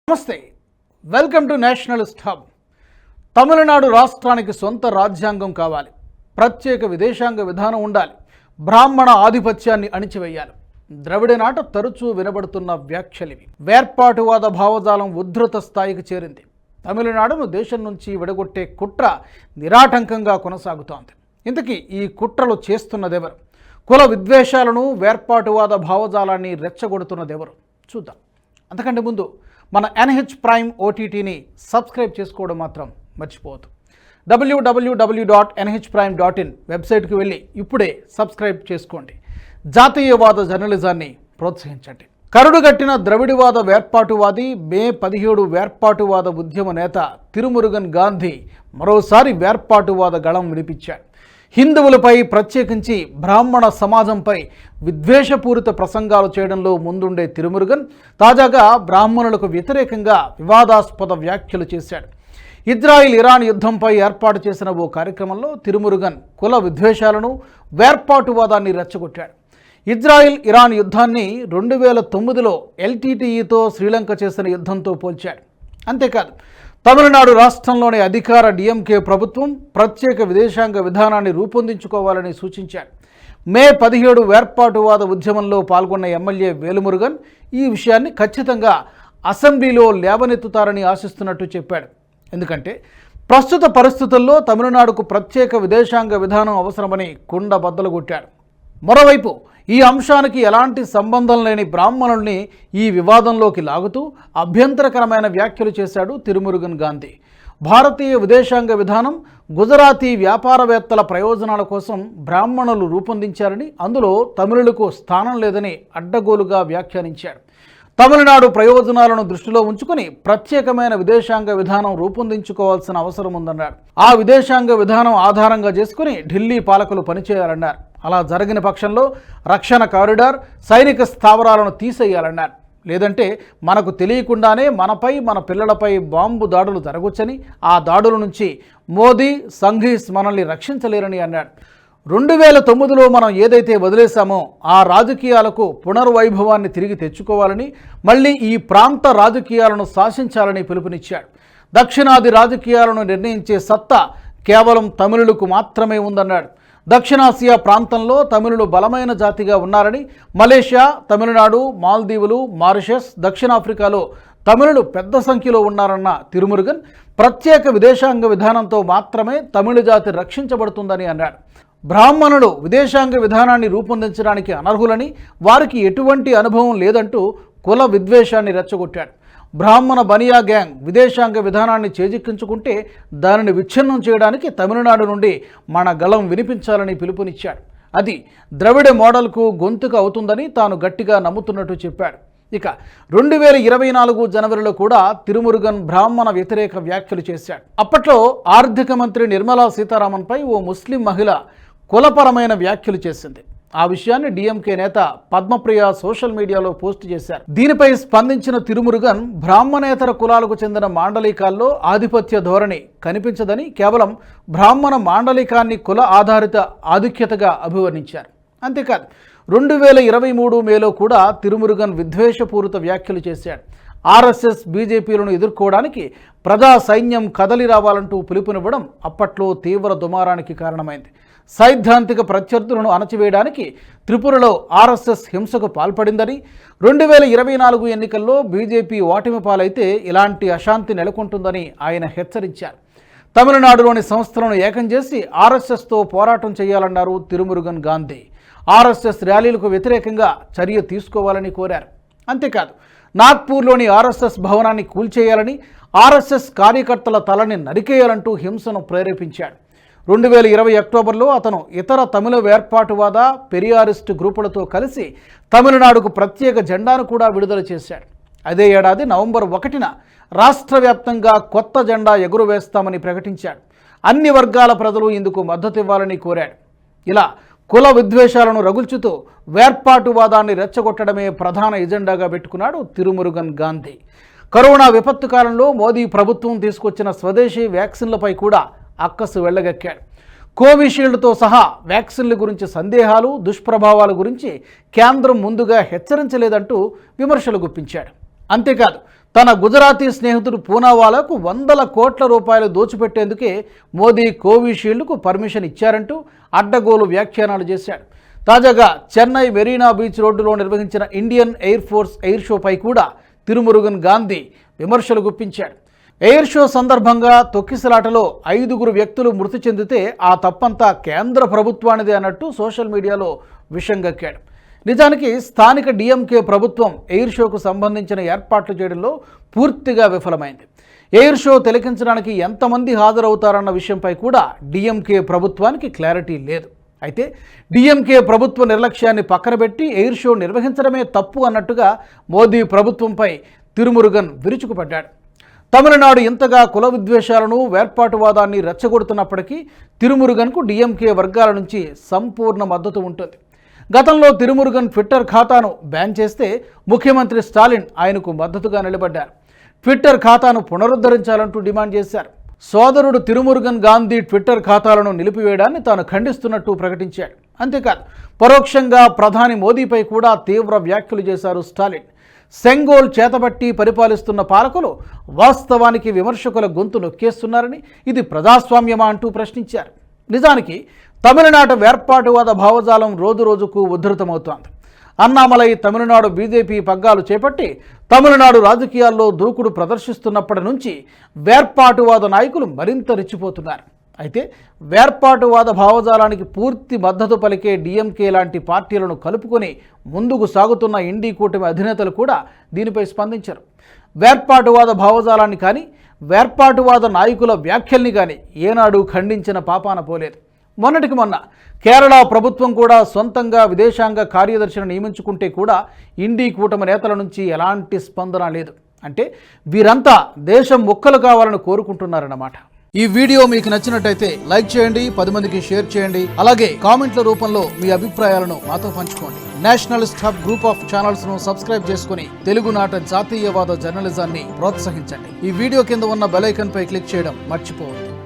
నమస్తే, welcome to Nationalist hub. Tamil Nadu రాష్ట్రానికి సొంత రాజ్యాంగం కావాలి, ప్రత్యేక విదేశాంగ విధానం ఉండాలి, బ్రాహ్మణ ఆధిపత్యాన్ని అణిచివేయాలి. ద్రవిడ నాట తరచూ వినబడుతున్న వ్యాఖ్యలివి. వేర్పాటువాద భావజాలం ఉద్ధృత స్థాయికి చేరింది. తమిళనాడును దేశం నుంచి విడగొట్టే కుట్ర నిరాటంకంగా కొనసాగుతోంది. ఇంతకీ ఈ కుట్రలు చేస్తున్నదెవరు? కుల విద్వేషాలను, వేర్పాటువాద భావజాలాన్ని రెచ్చగొడుతున్నదెవరు? చూద్దాం. అంతకంటే ముందు మన NH ప్రైమ్ OTTని సబ్స్క్రైబ్ చేసుకోవడం మాత్రం మర్చిపోవద్దు. www.nhprime.in వెబ్సైట్కి వెళ్ళి ఇప్పుడే సబ్స్క్రైబ్ చేసుకోండి. జాతీయవాద జర్నలిజాన్ని ప్రోత్సహించండి. కరుడుగట్టిన ద్రవిడవాద వేర్పాటువాది, మే 17 వేర్పాటువాద ఉద్యమ నేత తిరుమురుగన్ గాంధీ మరోసారి వేర్పాటువాద గళం వినిపించాడు. హిందువులపై, ప్రత్యేకించి బ్రాహ్మణ సమాజంపై విద్వేషపూరిత ప్రసంగాలు చేయడంలో ముందుండే తిరుమురుగన్ తాజాగా బ్రాహ్మణులకు వ్యతిరేకంగా వివాదాస్పద వ్యాఖ్యలు చేశాడు. ఇజ్రాయిల్-ఇరాన్ యుద్ధంపై ఏర్పాటు చేసిన ఓ కార్యక్రమంలో తిరుమురుగన్ కుల విద్వేషాలను, వేర్పాటువాదాన్ని రెచ్చగొట్టాడు. ఇజ్రాయిల్-ఇరాన్ యుద్ధాన్ని 2009లో LTTEతో శ్రీలంక చేసిన యుద్ధంతో పోల్చాడు. అంతేకాదు, తమిళనాడు రాష్ట్రంలోని అధికార DMK ప్రభుత్వం ప్రత్యేక విదేశాంగ విధానాన్ని రూపొందించుకోవాలని సూచించాడు. మే 17 వేర్పాటువాద ఉద్యమంలో పాల్గొన్న ఎమ్మెల్యే వేలుమురుగన్ ఈ విషయాన్ని ఖచ్చితంగా అసెంబ్లీలో లేవనెత్తుతారని ఆశిస్తున్నట్టు చెప్పాడు. ఎందుకంటే ప్రస్తుత పరిస్థితుల్లో తమిళనాడుకు ప్రత్యేక విదేశాంగ విధానం అవసరమని కుండ బద్దలు కొట్టాడు. మరోవైపు ఈ అంశానికి ఎలాంటి సంబంధం లేని బ్రాహ్మణుల్ని ఈ వివాదంలోకి లాగుతూ అభ్యంతరకరమైన వ్యాఖ్యలు చేశాడు తిరుమురుగన్ గాంధీ. భారతీయ విదేశాంగ విధానం గుజరాతీ వ్యాపారవేత్తల ప్రయోజనాల కోసం బ్రాహ్మణులు రూపొందించారని, అందులో తమిళులకు స్థానం లేదని అడ్డగోలుగా వ్యాఖ్యానించాడు. తమిళనాడు ప్రయోజనాలను దృష్టిలో ఉంచుకుని ప్రత్యేకమైన విదేశాంగ విధానం రూపొందించుకోవాల్సిన అవసరం ఉందన్నాడు. ఆ విదేశాంగ విధానం ఆధారంగా చేసుకుని ఢిల్లీ పాలకులు పనిచేయాలన్నారు. అలా జరిగిన పక్షంలో రక్షణ కారిడార్, సైనిక స్థావరాలను తీసేయాలన్నారు. లేదంటే మనకు తెలియకుండానే మనపై, మన పిల్లలపై బాంబు దాడులు జరగొచ్చని, ఆ దాడుల నుంచి మోదీ, సంఘీస్ మనల్ని రక్షించలేరని అన్నాడు. 2009లో మనం ఏదైతే వదిలేశామో ఆ రాజకీయాలకు పునర్వైభవాన్ని తిరిగి తెచ్చుకోవాలని, మళ్ళీ ఈ ప్రాంత రాజకీయాలను శాసించాలని పిలుపునిచ్చాడు. దక్షిణాది రాజకీయాలను నిర్ణయించే సత్తా కేవలం తమిళులకు మాత్రమే ఉందన్నాడు. దక్షిణాసియా ప్రాంతంలో తమిళులు బలమైన జాతిగా ఉన్నారని, మలేషియా, తమిళనాడు, మాల్దీవులు, మారిషస్, దక్షిణాఫ్రికాలో తమిళులు పెద్ద సంఖ్యలో ఉన్నారన్న తిరుమురుగన్ ప్రత్యేక విదేశాంగ విధానంతో మాత్రమే తమిళ జాతి రక్షించబడుతుందని అన్నాడు. బ్రాహ్మణులు విదేశాంగ విధానాన్ని రూపొందించడానికి అనర్హులని, వారికి ఎటువంటి అనుభవం లేదంటూ కుల విద్వేషాన్ని రెచ్చగొట్టాడు. బ్రాహ్మణ బనియా గ్యాంగ్ విదేశాంగ విధానాన్ని చేజిక్కించుకుంటే దానిని విచ్ఛిన్నం చేయడానికి తమిళనాడు నుండి మన గళం వినిపించాలని పిలుపునిచ్చాడు. అది ద్రవిడ మోడల్కు గొంతుక అవుతుందని తాను గట్టిగా నమ్ముతున్నట్టు చెప్పాడు. ఇక 2024 జనవరిలో కూడా తిరుమురుగన్ బ్రాహ్మణ వ్యతిరేక వ్యాఖ్యలు చేశాడు. అప్పట్లో ఆర్థిక మంత్రి నిర్మలా సీతారామన్పై ఓ ముస్లిం మహిళ కులపరమైన వ్యాఖ్యలు చేసింది. ఆ విషయాన్ని DMK నేత పద్మప్రియ సోషల్ మీడియాలో పోస్ట్ చేశారు. దీనిపై స్పందించిన తిరుమురుగన్ బ్రాహ్మణేతర కులాలకు చెందిన మాండలికాల్లో ఆధిపత్య ధోరణి కనిపించదని, కేవలం బ్రాహ్మణ మాండలికాన్ని కుల ఆధారిత ఆధిక్యతగా అభివర్ణించారు. అంతేకాదు, 2023 మేలో కూడా తిరుమురుగన్ విద్వేషపూరిత వ్యాఖ్యలు చేశాడు. RSS, BJPలను ఎదుర్కోవడానికి ప్రజా సైన్యం కదలి రావాలంటూ పిలుపునివ్వడం అప్పట్లో తీవ్ర దుమారానికి కారణమైంది. సైద్ధాంతిక ప్రత్యర్థులను అణచివేయడానికి త్రిపురలో RSS హింసకు పాల్పడిందని, 2024 ఎన్నికల్లో BJP ఓటమి పాలైతే ఇలాంటి అశాంతి నెలకొంటుందని ఆయన హెచ్చరించారు. తమిళనాడులోని సంస్థలను ఏకం చేసి RSSతో పోరాటం చేయాలన్నారు తిరుమురుగన్ గాంధీ. RSS ర్యాలీలకు వ్యతిరేకంగా చర్య తీసుకోవాలని కోరారు. అంతేకాదు, నాగ్పూర్లోని RSS భవనాన్ని కూల్చేయాలని, RSS కార్యకర్తల తలని నరికేయాలంటూ హింసను ప్రేరేపించాడు. 2020 అక్టోబర్లో అతను ఇతర తమిళ వేర్పాటువాద, పెరియారిస్టు గ్రూపులతో కలిసి తమిళనాడుకు ప్రత్యేక జెండాను కూడా విడుదల చేశాడు. అదే ఏడాది నవంబర్ 1న రాష్ట్ర వ్యాప్తంగా కొత్త జెండా ఎగురవేస్తామని ప్రకటించాడు. అన్ని వర్గాల ప్రజలు ఇందుకు మద్దతు ఇవ్వాలని కోరాడు. ఇలా కుల విద్వేషాలను రగుల్చుతూ వేర్పాటువాదాన్ని రెచ్చగొట్టడమే ప్రధాన ఎజెండాగా పెట్టుకున్నాడు తిరుమురుగన్ గాంధీ. కరోనా విపత్తు కాలంలో మోదీ ప్రభుత్వం తీసుకొచ్చిన స్వదేశీ వ్యాక్సిన్లపై కూడా అక్కసు వెళ్ళగక్కాడు. కోవిషీల్డ్తో సహా వ్యాక్సిన్ల గురించి సందేహాలు, దుష్ప్రభావాల గురించి కేంద్రం ముందుగా హెచ్చరించలేదంటూ విమర్శలు గుప్పించాడు. అంతేకాదు తన గుజరాతీ స్నేహితుడు పూనావాలాకు వందల కోట్ల రూపాయలు దోచిపెట్టేందుకే మోదీ కోవిషీల్డ్కు పర్మిషన్ ఇచ్చారంటూ అడ్డగోలు వ్యాఖ్యానాలు చేశాడు. తాజాగా చెన్నై మెరీనా బీచ్ రోడ్డులో నిర్వహించిన ఇండియన్ ఎయిర్ ఫోర్స్ ఎయిర్ షోపై కూడా తిరుమురుగన్ గాంధీ విమర్శలు గుప్పించాడు. ఎయిర్ షో సందర్భంగా తొక్కిసలాటలో 5 వ్యక్తులు మృతి చెందితే ఆ తప్పంతా కేంద్ర ప్రభుత్వానిదే అన్నట్టు సోషల్ మీడియాలో విషంగక్కాడు. నిజానికి స్థానిక డిఎంకే ప్రభుత్వం ఎయిర్ షోకు సంబంధించిన ఏర్పాట్లు చేయడంలో పూర్తిగా విఫలమైంది. ఎయిర్ షో తిలకించడానికి ఎంతమంది హాజరవుతారన్న విషయంపై కూడా డిఎంకే ప్రభుత్వానికి క్లారిటీ లేదు. అయితే డిఎంకే ప్రభుత్వ నిర్లక్ష్యాన్ని పక్కనబెట్టి ఎయిర్ షో నిర్వహించడమే తప్పు అన్నట్టుగా మోదీ ప్రభుత్వంపై తిరుమురుగన్ విరుచుకుపడ్డాడు. తమిళనాడు ఇంతగా కుల విద్వేషాలను వేర్పాటువాదాన్ని రెచ్చగొడుతున్నప్పటికీ తిరుమురుగన్కు డిఎంకే వర్గాల నుంచి సంపూర్ణ మద్దతు ఉంటుంది. గతంలో తిరుమురుగన్ ట్విట్టర్ ఖాతాను బ్యాన్ చేస్తే ముఖ్యమంత్రి స్టాలిన్ ఆయనకు మద్దతుగా నిలబడ్డారు. ట్విట్టర్ ఖాతాను పునరుద్ధరించాలంటూ డిమాండ్ చేశారు. సోదరుడు తిరుమురుగన్ గాంధీ ట్విట్టర్ ఖాతాలను నిలిపివేయడాన్ని తాను ఖండిస్తున్నట్టు ప్రకటించాడు. అంతేకాదు పరోక్షంగా ప్రధాని మోదీపై కూడా తీవ్ర వ్యాఖ్యలు చేశారు స్టాలిన్. సెంగోల్ చేతబట్టి పరిపాలిస్తున్న పాలకులు వాస్తవానికి విమర్శకుల గొంతు నొక్కేస్తున్నారని, ఇది ప్రజాస్వామ్యమా అంటూ ప్రశ్నించారు. నిజానికి తమిళనాడు వేర్పాటువాద భావజాలం రోజురోజుకు ఉద్ధృతమవుతోంది. అన్నామలై తమిళనాడు బీజేపీ పగ్గాలు చేపట్టి తమిళనాడు రాజకీయాల్లో దూకుడు ప్రదర్శిస్తున్నప్పటి నుంచి వేర్పాటువాద నాయకులు మరింత రెచ్చిపోతున్నారు. అయితే వేర్పాటువాద భావజాలానికి పూర్తి మద్దతు పలికే డిఎంకే లాంటి పార్టీలను కలుపుకొని ముందుకు సాగుతున్న ఇండి కూటమి అధినేతలు కూడా దీనిపై స్పందించారు. వేర్పాటువాద భావజాలాన్ని కానీ వేర్పాటువాద నాయకుల వ్యాఖ్యల్ని కానీ ఏనాడు ఖండించిన పాపాన పోలేదు. మొన్నటికి మొన్న కేరళ ప్రభుత్వం కూడా సొంతంగా విదేశాంగ కార్యదర్శిని నియమించుకుంటే కూడా ఇండి కూటమి నేతల నుంచి ఎలాంటి స్పందన లేదు. అంటే వీరంతా దేశం ముక్కలు కావాలని కోరుకుంటున్నారన్నమాట. ఈ వీడియో మీకు నచ్చినట్టయితే లైక్ చేయండి, 10 మందికి షేర్ చేయండి. అలాగే కామెంట్ల రూపంలో మీ అభిప్రాయాలను మాతో పంచుకోండి. Nationalist hub group of channels ను సబ్స్క్రైబ్ చేసుకుని తెలుగునాట జాతీయవాద జర్నలిజాన్ని ప్రోత్సహించండి. ఈ వీడియో కింద ఉన్న బెల్ ఐకాన్ పై క్లిక్ చేయడం మర్చిపోవద్దు.